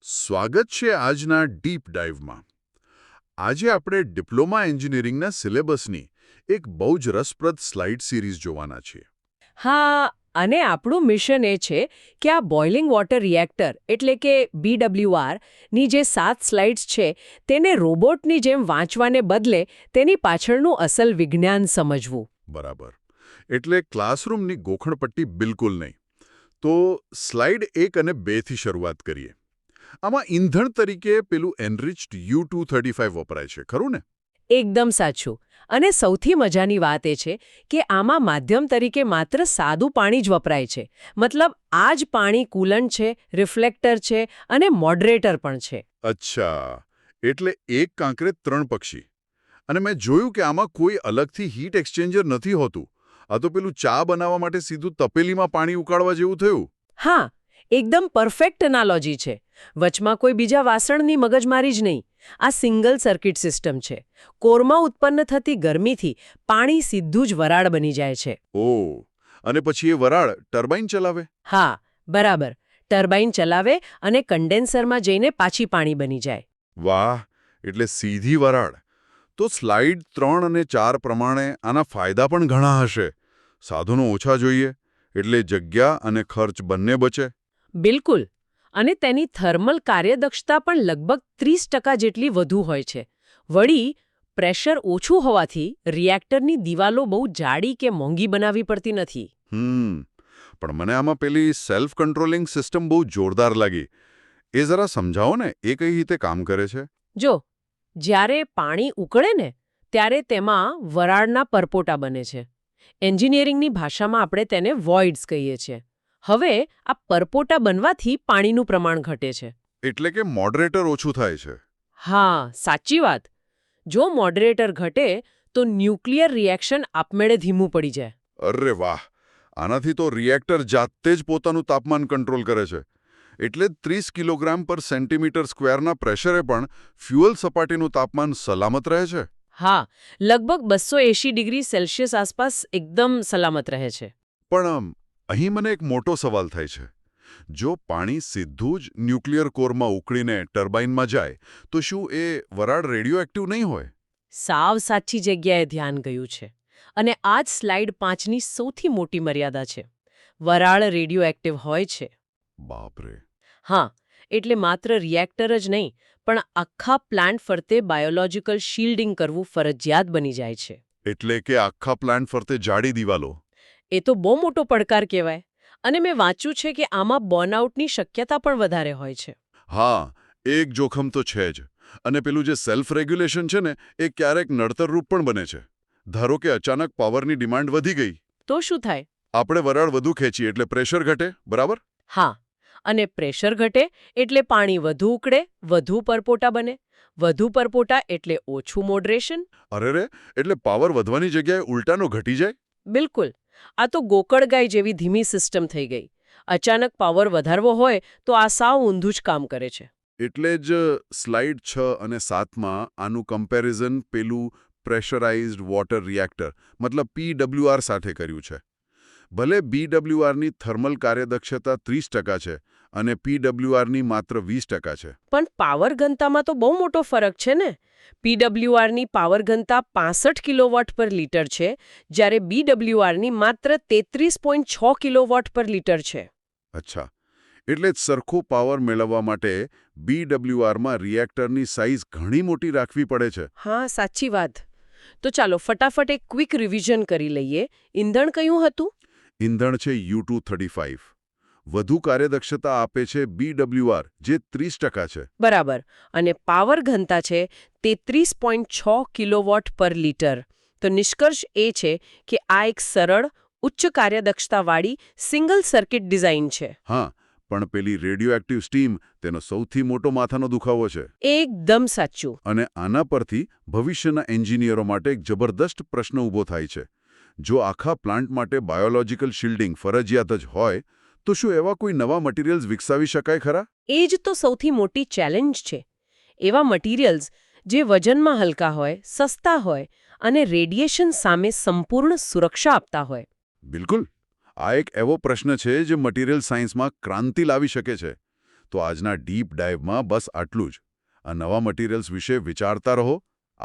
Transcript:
સ્વાગત છે આજના ડીપ ડાઇવમાં. આજે આપણે ડિપ્લોમા એન્જિનિયરિંગના સિલેબસની એક બહુ જ રસપ્રદ સ્લાઇડ સિરીઝ જોવાના છીએ. હા, અને આપણું મિશન એ છે કે આ બોઇલિંગ વોટર રિએક્ટર એટલે કે BWR ની જે 7 સ્લાઇડ્સ છે તેને રોબોટની જેમ વાંચવાને બદલે તેની પાછળનું અસલ વિજ્ઞાન સમજવું. બરાબર. એટલે ક્લાસરૂમની ગોખણપટ્ટી બિલકુલ નહીં. તો સ્લાઇડ 1 અને 2 થી શરૂઆત કરીએ. આમાં ઈંધણ તરીકે પેલું એનરિચ્ડ U-235 વપરાય છે, ખરું ને? એકદમ સાચું. અને સૌથી મજાની વાત એ છે કે આમાં માધ્યમ તરીકે માત્ર સાદું પાણી જ વપરાય છે. મતલબ આ જ પાણી કુલન્ટ છે, રિફ્લેક્ટર છે અને મોડરેટર પણ છે. અચ્છા, એટલે એક કાંકરે 3 પક્ષી. અને મેં જોયું કે આમાં કોઈ અલગથી હીટ એક્સચેન્જર નથી હોતું. આ તો પેલું ચા બનાવવા માટે સીધું તપેલીમાં પાણી ઉકાળવા જેવું થયું. હા, એકદમ પરફેક્ટ એનાલોજી છે. વચમાં કોઈ બીજા વાસણની મગજમારી જ નહીં. આ સિંગલ સર્કિટ સિસ્ટમ છે. કોરમાં ઉત્પન્ન થતી ગરમીથી પાણી સીધું જ વરાળ બની જાય છે. ઓહ, અને પછી એ વરાળ ટર્બાઇન ચલાવે? હા, બરાબર. ટર્બાઇન ચલાવે અને કન્ડેન્સરમાં જઈને પાછી પાણી બની જાય. વાહ, એટલે સીધી વરાળ. તો સ્લાઇડ 3 અને 4 પ્રમાણે આના ફાયદા પણ ઘણા હશે. સાધનો ઓછા જોઈએ, એટલે જગ્યા અને ખર્ચ બંને બચે. બિલકુલ. અને તેની થર્મલ કાર્યદક્ષતા પણ લગભગ 30% જેટલી વધુ હોય છે. વળી પ્રેશર ઓછું હોવાથી રિએક્ટરની દિવાલો બહુ જાડી કે મોંઘી બનાવવી પડતી નથી. પણ મને આમાં પેલી સેલ્ફ કંટ્રોલિંગ સિસ્ટમ બહુ જોરદાર લાગી. એ જરા સમજાવો ને, એ કઈ રીતે કામ કરે છે? જો, જ્યારે પાણી ઉકળે ને ત્યારે તેમાં વરાળના પરપોટા બને છે. એન્જિનિયરિંગની ભાષામાં આપણે તેને વોઇડ્સ કહીએ છીએ. હવે આ પરપોટા બનવાથી પાણીનું પ્રમાણ ઘટે છે. એટલે કે મોડરેટર ઓછું થાય છે. હા, સાચી વાત. જો મોડરેટર ઘટે તો ન્યુક્લિયર રિએક્શન આપમેળે ધીમું પડી જાય. અરે વાહ! આનાથી તો રિએક્ટર જાતે જ પોતાનું તાપમાન કંટ્રોલ કરે છે. એટલે 30 કિલોગ્રામ પર સેન્ટીમીટર સ્ક્વેરના પ્રેશરે પણ ફ્યુઅલ સપાટીનું તાપમાન સલામત રહે છે. હા, લગભગ 280 ડિગ્રી સેલ્સિયસ આસપાસ એકદમ સલામત રહે છે. પણ અહીં મને એક મોટો સવાલ થાય છે. જો પાણી સીધું જ ન્યુક્લિયર કોરમાં ઉકળીને ટર્બાઇનમાં જાય, તો શું એ વરાળ રેડિયો એક્ટિવ નહીં હોય? સાવ સાચી જગ્યાએ ધ્યાન ગયું છે. અને આ જ સ્લાઇડ 5ની સૌથી મોટી મર્યાદા છે. વરાળ રેડિયો એક્ટિવ હોય છે. બાપરે! હા, એટલે માત્ર રિએક્ટર જ નહીં, પણ આખા પ્લાન્ટ ફરતે બાયોલોજિકલ શિલ્ડિંગ કરવું ફરજિયાત બની જાય છે. એટલે કે આખા પ્લાન્ટ ફરતે જાડી દિવાલો. એ તો બહુ મોટો પડકાર કહેવાય. અને મેં વાંચ્યું છે કે આમાં બર્નઆઉટની શક્યતા પણ વધારે હોય છે. હા, એક જોખમ તો છે જ. અને પેલું જે સેલ્ફ રેગ્યુલેશન છે ને, એ ક્યારેક નડતરરૂપ પણ બને છે. ધારો કે અચાનક પાવરની ડિમાન્ડ વધી ગઈ. તો શું થાય? આપણે વરાળ વધુ ખેંચીએ એટલે પ્રેશર ઘટે, બરાબર? હા, અને પ્રેશર ઘટે એટલે પાણી વધુ ઉકળે, વધુ પરપોટા બને. વધુ પરપોટા એટલે ઓછું મોડરેશન. અરેરે! એટલે પાવર વધવાની જગ્યાએ ઉલટાનો ઘટી જાય? બિલકુલ. આ તો ગોકળગાય જેવી ધીમી સિસ્ટમ થઈ ગઈ. અચાનક પાવર વધારવો હોય તો આ સાવ ઊંધું જ કામ કરે છે. એટલે જ સ્લાઇડ 6 અને 7માં આનું કમ્પેરિઝન પેલું પ્રેશરાઇઝ્ડ વોટર રિએક્ટર મતલબ PWR સાથે કર્યું છે. ભલે BWRની થર્મલ કાર્યદક્ષતા 30% છે અને PWRની માત્ર 20% છે. પણ પાવર ઘનતામાં તો બહુ મોટો ફરક છે ને. PWRની પાવર ઘનતા 65 કિલોવોટ પર લિટર છે, જ્યારે BWRની માત્ર 33.6 કિલોવોટ પર લિટર છે. અચ્છા, એટલે જ સરખો પાવર મેળવવા માટે BWRમાં રિએક્ટરની સાઇઝ ઘણી મોટી રાખવી પડે છે. હા, સાચી વાત. તો ચાલો ફટાફટ એક ક્વિક રિવિઝન કરી લઈએ. ઈંધણ કયું હતું? ઈંધણ છે U-235. વધુ કાર્યદક્ષતા આપે છે BWR, જે 30% છે. બરાબર. અને પાવર ઘનતા છે 33.6 કિલોવોટ પર લિટર. તો નિષ્કર્ષ એ છે કે આ એક સરળ, ઉચ્ચ કાર્યદક્ષતાવાળી સિંગલ સર્કિટ ડિઝાઇન છે. હા, પણ પેલી રેડિયોએક્ટિવ સ્ટીમ તેનો સૌથી મોટો માથાનો દુખાવો છે. એકદમ સાચું. અને આના પરથી ભવિષ્યના એન્જિનિયરો માટે એક જબરદસ્ત પ્રશ્ન ઊભો થાય છે. જો આખા પ્લાન્ટ માટે બાયોલોજિકલ શિલ્ડિંગ ફરજિયાત જ હોય, તો શું એવા કોઈ નવા મટીરિયલ્સ વિકસાવી શકાય ખરા? એ જ તો સૌથી મોટી ચેલેન્જ છે. એવા મટીરિયલ્સ જે વજનમાં હલકા હોય, સસ્તા હોય અને રેડિયેશન સામે સંપૂર્ણ સુરક્ષા આપતા હોય. બિલકુલ. આ એક એવો પ્રશ્ન છે જે મટીરિયલ સાયન્સમાં ક્રાંતિ લાવી શકે છે. તો આજના ડીપ ડાઇવમાં બસ આટલું જ. આ નવા મટીરિયલ્સ વિશે વિચારતા રહો,